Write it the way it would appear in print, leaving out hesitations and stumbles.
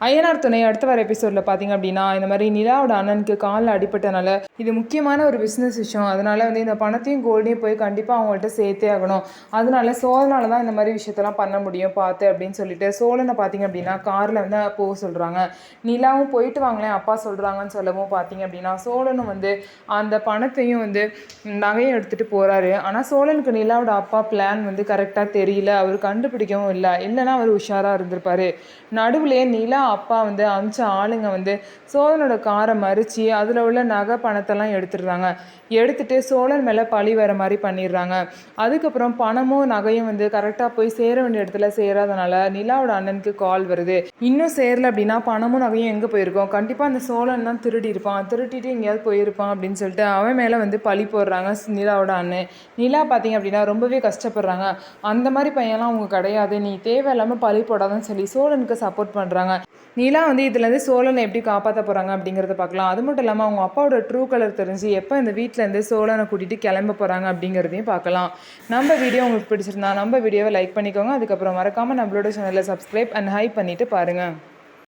ஐயனார் துணை அடுத்த வர எபிசோடில் பார்த்தீங்க அப்படின்னா இந்த மாதிரி நிலாவோட அண்ணனுக்கு காலில் அடிபட்டனால இது முக்கியமான ஒரு பிஸ்னஸ் விஷயம். அதனால வந்து இந்த பணத்தையும் கோல்டையும் போய் கண்டிப்பாக அவங்கள்ட்ட சேர்த்தே ஆகணும். அதனால சோழனால தான் இந்த மாதிரி விஷயத்தெல்லாம் பண்ண முடியும் பார்த்து அப்படின்னு சொல்லிட்டு சோழனை பார்த்தீங்க அப்படின்னா காரில் வந்து போக சொல்கிறாங்க. நிலாவும் போயிட்டு வாங்களேன் அப்பா சொல்கிறாங்கன்னு சொல்லவும் பார்த்தீங்க அப்படின்னா சோழனும் வந்து அந்த பணத்தையும் வந்து நகையும் எடுத்துகிட்டு போகிறாரு. ஆனால் சோழனுக்கு நிலாவோட அப்பா பிளான் வந்து கரெக்டாக தெரியல, அவர் கண்டுபிடிக்கவும் இல்லை. இல்லைன்னா அவர் உஷாராக இருந்திருப்பார். நடுவுலேயே நிலா அப்பா வந்து அமிச்ச ஆளுங்க வந்து சோழனோட காரை மறித்து அதில் உள்ள நகை பணத்தெல்லாம் எடுத்துடுறாங்க. எடுத்துகிட்டு சோழன் மேலே பழி வர மாதிரி பண்ணிடுறாங்க. அதுக்கப்புறம் பணமும் நகையும் வந்து கரெக்டாக போய் சேர வேண்டிய இடத்துல சேராதனால நிலாவோட அண்ணனுக்கு கால் வருது. இன்னும் சேரல அப்படின்னா பணமும் நகையும் எங்கே போயிருக்கோம், கண்டிப்பாக அந்த சோழன் தான் திருடி இருப்பான், திருட்டிட்டு எங்கேயாவது போயிருப்பான் அப்படின்னு சொல்லிட்டு அவன் மேலே வந்து பழி போடுறாங்க நிலாவோட அண்ணன். நிலா பார்த்தீங்க அப்படின்னா ரொம்பவே கஷ்டப்படுறாங்க. அந்த மாதிரி பையன்லாம் அவங்க கிடையாது, நீ தேவையில்லாமல் பழி போடாதுன்னு சொல்லி சோழனுக்கு சப்போர்ட் பண்ணுறாங்க. நிலா வந்து இதுலேருந்து சோழனை எப்படி காப்பாற்ற போகிறாங்க அப்படிங்கிறத பார்க்கலாம். அது மட்டும் இல்லாமல் அவங்க அப்பாவோட ட்ரூ கலர் தெரிஞ்சு எப்போ இந்த வீட்டிலேருந்து சோழனை கூட்டிகிட்டு கிளம்ப போகிறாங்க அப்படிங்கிறதையும் பார்க்கலாம். நம்ம வீடியோ உங்களுக்கு பிடிச்சிருந்தா நம்ம வீடியோவை லைக் பண்ணிக்கோங்க. அதுக்கப்புறம் மறக்காமல் நம்மளோட சேனலை சப்ஸ்கிரைப் அண்ட் ஹைப் பண்ணிவிட்டு பாருங்கள்.